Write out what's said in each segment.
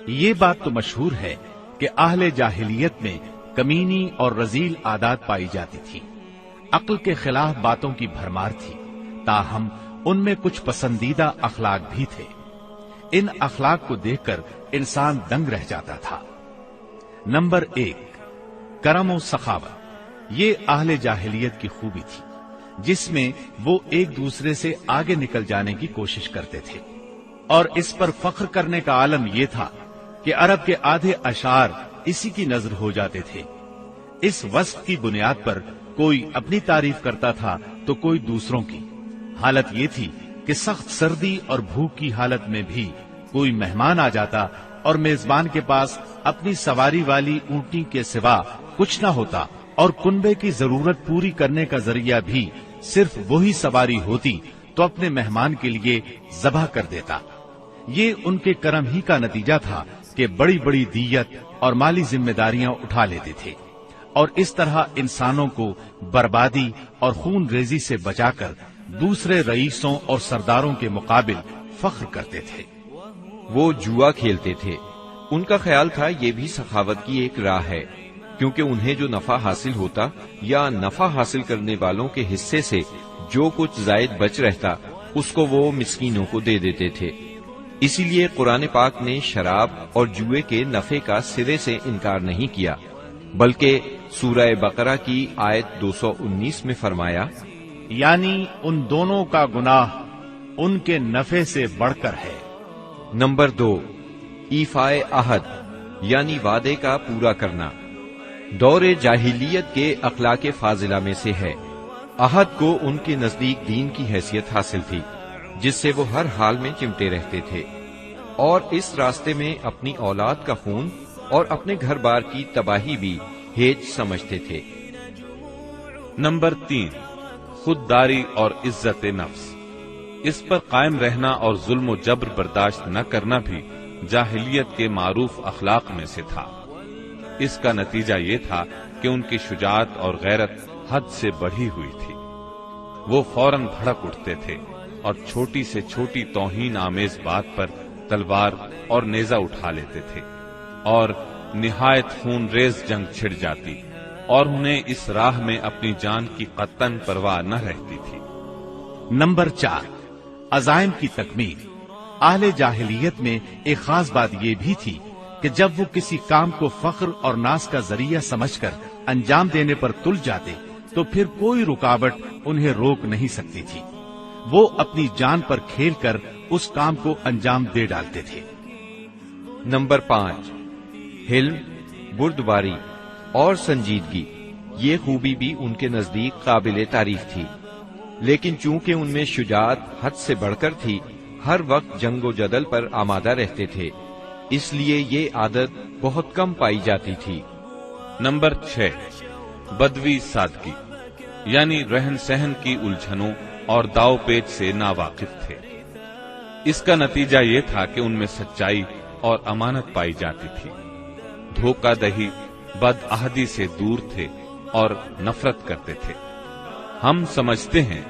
یہ بات تو مشہور ہے کہ اہل جاہلیت میں کمینی اور رذیل عادات پائی جاتی تھی، عقل کے خلاف باتوں کی بھرمار تھی، تاہم ان میں کچھ پسندیدہ اخلاق بھی تھے۔ ان اخلاق کو دیکھ کر انسان دنگ رہ جاتا تھا۔ نمبر 1، کرم و سخاوت۔ یہ اہل جاہلیت کی خوبی تھی جس میں وہ ایک دوسرے سے آگے نکل جانے کی کوشش کرتے تھے، اور اس پر فخر کرنے کا عالم یہ تھا کہ عرب کے آدھے اشعار اسی کی نظر ہو جاتے تھے۔ اس وصف کی بنیاد پر کوئی اپنی تعریف کرتا تھا تو کوئی دوسروں کی۔ حالت یہ تھی کہ سخت سردی اور بھوک کی حالت میں بھی کوئی مہمان آ جاتا اور میزبان کے پاس اپنی سواری والی اونٹنی کے سوا کچھ نہ ہوتا، اور کنبے کی ضرورت پوری کرنے کا ذریعہ بھی صرف وہی سواری ہوتی تو اپنے مہمان کے لیے ذبح کر دیتا۔ یہ ان کے کرم ہی کا نتیجہ تھا کہ بڑی بڑی دیت اور مالی ذمہ داریاں اٹھا لیتے تھے، اور اس طرح انسانوں کو بربادی اور خون ریزی سے بچا کر دوسرے رئیسوں اور سرداروں کے مقابل فخر کرتے تھے۔ وہ جوا کھیلتے تھے۔ ان کا خیال تھا یہ بھی سخاوت کی ایک راہ ہے، کیونکہ انہیں جو نفع حاصل ہوتا یا نفع حاصل کرنے والوں کے حصے سے جو کچھ زائد بچ رہتا اس کو وہ مسکینوں کو دے دیتے تھے۔ اسی لیے قرآن پاک نے شراب اور جوئے کے نفع کا سرے سے انکار نہیں کیا، بلکہ سورہ بقرہ کی آیت 219 میں فرمایا، یعنی ان دونوں کا گناہ ان کے نفع سے بڑھ کر ہے۔ نمبر 2، ایفائے عہد یعنی وعدے کا پورا کرنا۔ دور جاہلیت کے اخلاق فاضلہ میں سے ہے۔ عہد کو ان کے نزدیک دین کی حیثیت حاصل تھی، جس سے وہ ہر حال میں چمٹے رہتے تھے، اور اس راستے میں اپنی اولاد کا خون اور اپنے گھر بار کی تباہی بھی ہیج سمجھتے تھے۔ نمبر 3، خودداری اور عزت نفس۔ اس پر قائم رہنا اور ظلم و جبر برداشت نہ کرنا بھی جاہلیت کے معروف اخلاق میں سے تھا۔ اس کا نتیجہ یہ تھا کہ ان کی شجاعت اور غیرت حد سے بڑھی ہوئی تھی۔ وہ فوراً بھڑک اٹھتے تھے اور چھوٹی سے چھوٹی توہین آمیز بات پر تلوار اور نیزہ اٹھا لیتے تھے، اور نہایت خون ریز جنگ چھڑ جاتی، اور انہیں اس راہ میں اپنی جان کی قطعاً پرواہ نہ رہتی تھی۔ نمبر 4، عزائم کی تکمیل۔ اہل جاہلیت میں ایک خاص بات یہ بھی تھی کہ جب وہ کسی کام کو فخر اور ناز کا ذریعہ سمجھ کر انجام دینے پر تل جاتے تو پھر کوئی رکاوٹ انہیں روک نہیں سکتی تھی۔ وہ اپنی جان پر کھیل کر اس کام کو انجام دے ڈالتے تھے۔ نمبر 5، حلم، بردباری اور سنجیدگی۔ یہ خوبی بھی ان کے نزدیک قابل تعریف تھی، لیکن چونکہ ان میں شجاعت حد سے بڑھ کر تھی، ہر وقت جنگ و جدل پر آمادہ رہتے تھے، اس لیے یہ عادت بہت کم پائی جاتی تھی۔ نمبر 6، بدوی سادگی، یعنی رہن سہن کی الجھنوں اور داؤ پیچ سے ناواقف تھے۔ اس کا نتیجہ یہ تھا کہ ان میں سچائی اور امانت پائی جاتی تھی، دھوکہ دہی، بدعہدی سے دور تھے اور نفرت کرتے تھے۔ ہم سمجھتے ہیں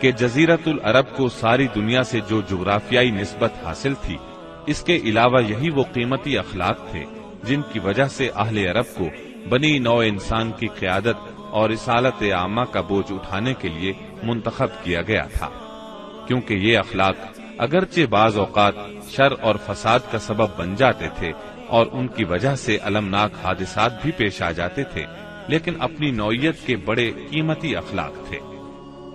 کہ جزیرۃ العرب کو ساری دنیا سے جو جغرافیائی نسبت حاصل تھی، اس کے علاوہ یہی وہ قیمتی اخلاق تھے جن کی وجہ سے اہل عرب کو بنی نوع انسان کی قیادت اور رسالت عامہ کا بوجھ اٹھانے کے لیے منتخب کیا گیا تھا، کیونکہ یہ اخلاق اگرچہ بعض اوقات شر اور فساد کا سبب بن جاتے تھے اور ان کی وجہ سے المناک حادثات بھی پیش آ جاتے تھے، لیکن اپنی نوعیت کے بڑے قیمتی اخلاق تھے۔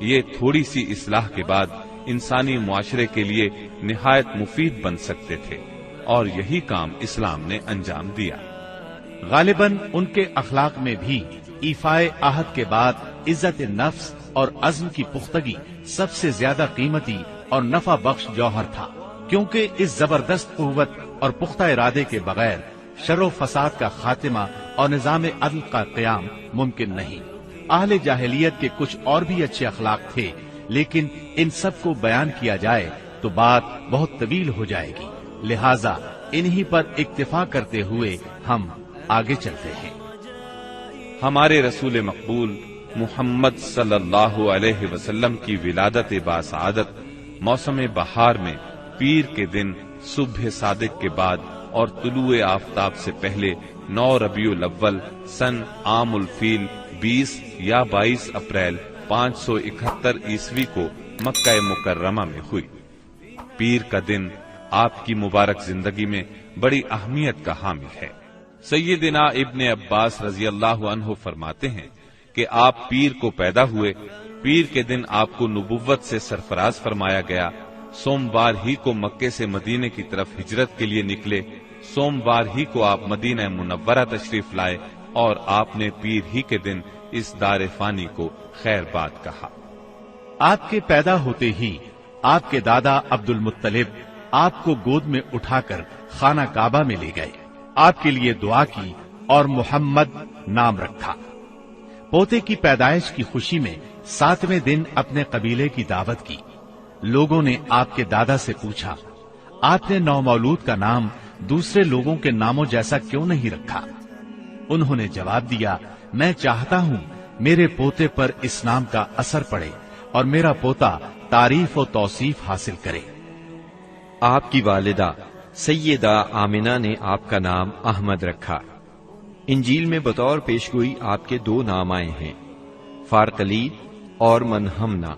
یہ تھوڑی سی اصلاح کے بعد انسانی معاشرے کے لیے نہایت مفید بن سکتے تھے، اور یہی کام اسلام نے انجام دیا۔ غالباً ان کے اخلاق میں بھی ایفائے عہد کے بعد عزت نفس اور عزم کی پختگی سب سے زیادہ قیمتی اور نفع بخش جوہر تھا، کیونکہ اس زبردست قوت اور پختہ ارادے کے بغیر شر و فساد کا خاتمہ اور نظام عدل کا قیام ممکن نہیں۔ اہل جاہلیت کے کچھ اور بھی اچھے اخلاق تھے، لیکن ان سب کو بیان کیا جائے تو بات بہت طویل ہو جائے گی، لہذا انہی پر اکتفا کرتے ہوئے ہم آگے چلتے ہیں۔ ہمارے رسول مقبول محمد صلی اللہ علیہ وسلم کی ولادت باسعادت موسم بہار میں پیر کے دن صبح صادق کے بعد اور طلوع آفتاب سے پہلے 9 ربیع الاول سن عام الفیل 20 یا 22 اپریل 571 عیسوی کو مکہ مکرمہ میں ہوئی۔ پیر کا دن آپ کی مبارک زندگی میں بڑی اہمیت کا حامل ہے۔ سیدنا ابن عباس رضی اللہ عنہ فرماتے ہیں کہ آپ پیر کو پیدا ہوئے، پیر کے دن آپ کو نبوت سے سرفراز فرمایا گیا، سوموار ہی کو مکے سے مدینے کی طرف ہجرت کے لیے نکلے، سوموار ہی کو آپ مدینہ منورہ تشریف لائے اور آپ نے پیر ہی کے دن اس دار فانی کو خیر باد کہا۔ آپ کے پیدا ہوتے ہی آپ کے دادا عبد المطلب آپ کو گود میں اٹھا کر خانہ کعبہ میں لے گئے، آپ کے لیے دعا کی اور محمد نام رکھا۔ پوتے کی پیدائش کی خوشی میں 7ویں دن اپنے قبیلے کی دعوت کی۔ لوگوں نے آپ کے دادا سے پوچھا، آپ نے نومولود کا نام دوسرے لوگوں کے ناموں جیسا کیوں نہیں رکھا؟ انہوں نے جواب دیا، میں چاہتا ہوں میرے پوتے پر اس نام کا اثر پڑے اور میرا پوتا تعریف و توصیف حاصل کرے۔ آپ کی والدہ سیدہ آمنہ نے آپ کا نام احمد رکھا۔ انجیل میں بطور پیشگوئی آپ کے 2 نام آئے ہیں، فارقلید اور منہمنا۔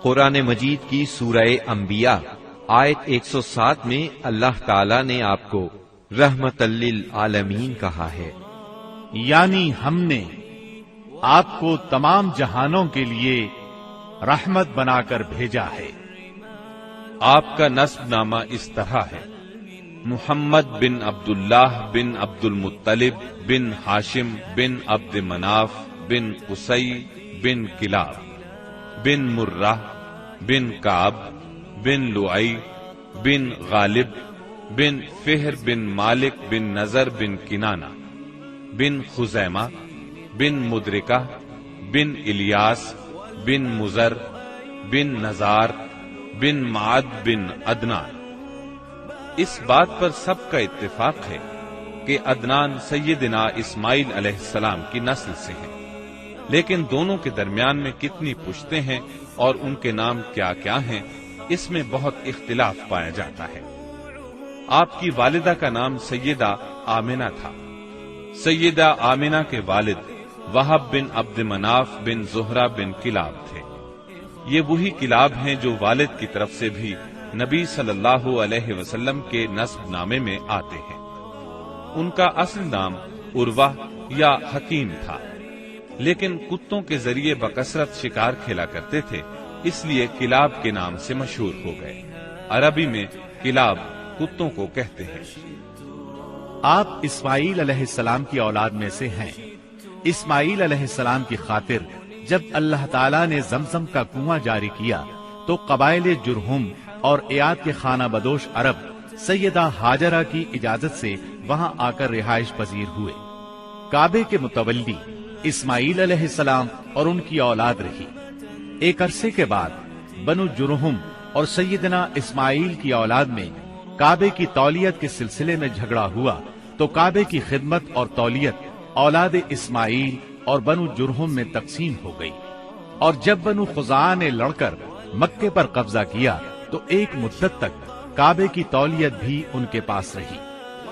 قرآن مجید کی سورہ انبیاء آیت 107 میں اللہ تعالی نے آپ کو رحمت للعالمین کہا ہے، یعنی ہم نے آپ کو تمام جہانوں کے لیے رحمت بنا کر بھیجا ہے۔ آپ کا نسب نامہ اس طرح ہے، محمد بن عبداللہ بن عبد المطلب بن ہاشم بن عبد مناف بن قصی بن کلاب بن مرہ بن کعب بن لعی بن غالب بن فہر بن مالک بن نظر بن کنانہ بن خزیمہ بن مدرکہ بن الیاس بن مزر بن نزار بن معد بن عدنان۔ اس بات پر سب کا اتفاق ہے کہ عدنان سیدنا اسماعیل علیہ السلام کی نسل سے ہیں، لیکن دونوں کے درمیان میں کتنی پشتیں ہیں اور ان کے نام کیا کیا ہیں، اس میں بہت اختلاف پایا جاتا ہے۔ آپ کی والدہ کا نام سیدہ آمنہ تھا۔ سیدہ آمنہ کے والد وہب بن عبد مناف بن زہرہ بن کلاب تھے۔ یہ وہی کلاب ہیں جو والد کی طرف سے بھی نبی صلی اللہ علیہ وسلم کے نسب نامے میں آتے ہیں۔ ان کا اصل نام عروہ یا حکیم تھا، لیکن کتوں کے ذریعے بکثرت شکار کھیلا کرتے تھے، اس لیے کلاب کے نام سے مشہور ہو گئے۔ عربی میں کلاب کتوں کو کہتے ہیں۔ آپ اسماعیل علیہ السلام کی اولاد میں سے ہیں۔ اسماعیل علیہ السلام کی خاطر جب اللہ تعالیٰ نے زمزم کا کنواں جاری کیا تو قبائل جرہم اور ایاد کے خانہ بدوش عرب سیدہ ہاجرہ کی اجازت سے وہاں آ کر رہائش پذیر ہوئے۔ کعبے کے متولی اسماعیل علیہ السلام اور ان کی اولاد رہی۔ ایک عرصے کے بعد بنو جرہم اور سیدنا اسماعیل کی اولاد میں کعبے کی تولیت کے سلسلے میں جھگڑا ہوا تو کعبے کی خدمت اور تولیت اولاد اسماعیل اور بنو جرہم میں تقسیم ہو گئی، اور جب بنو خزاعہ نے لڑ کر مکے پر قبضہ کیا تو ایک مدت تک کعبے کی تولیت بھی ان کے پاس رہی،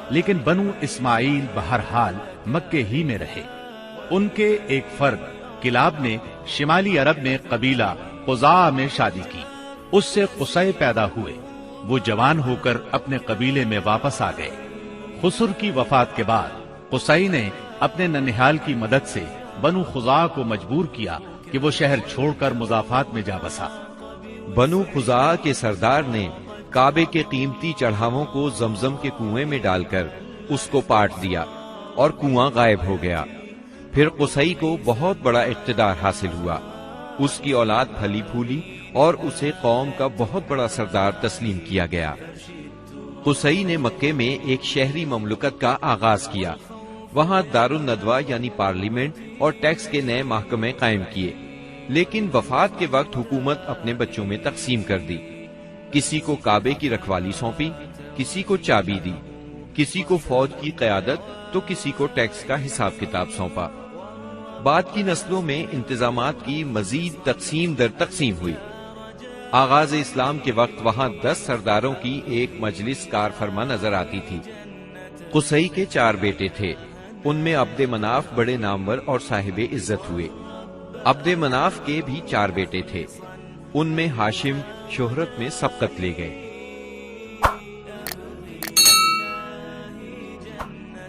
لیکن بنو اسماعیل بہرحال مکے ہی میں رہے۔ ان کے ایک فرد کلاب نے شمالی عرب میں قبیلہ قزاعہ میں شادی کی، اس سے قصی پیدا ہوئے۔ وہ جوان ہو کر اپنے قبیلے میں واپس آ گئے۔ خسر کی وفات کے بعد قصی نے اپنے ننہال کی مدد سے بنو خزاعہ کو مجبور کیا کہ وہ شہر چھوڑ کر مضافات میں جا بسا۔ بنو خزاعہ کے سردار نے کعبے کے قیمتی چڑھاووں کو زمزم کے کنویں میں ڈال کر اس کو پاٹ دیا اور کنواں غائب ہو گیا۔ پھر قصی کو بہت بڑا اقتدار حاصل ہوا، اس کی اولاد پھلی پھولی اور اسے قوم کا بہت بڑا سردار تسلیم کیا گیا۔ قصی نے مکے میں ایک شہری مملکت کا آغاز کیا، وہاں دارالندوہ یعنی پارلیمنٹ اور ٹیکس کے نئے محکمے قائم کیے، لیکن وفات کے وقت حکومت اپنے بچوں میں تقسیم کر دی۔ کسی کو کعبے کی رکھوالی سونپی، کسی کو چابی دی، کسی کو فوج کی قیادت تو کسی کو ٹیکس کا حساب کتاب سونپا۔ بعد کی نسلوں میں انتظامات کی مزید تقسیم در تقسیم ہوئی۔ آغاز اسلام کے وقت وہاں 10 سرداروں کی ایک مجلس کار فرما نظر آتی تھی۔ قصی کے 4 بیٹے تھے، ان میں عبد مناف بڑے نامور اور صاحب عزت ہوئے۔ عبد مناف کے بھی 4 بیٹے تھے، ان میں ہاشم شہرت میں سبقت لے گئے۔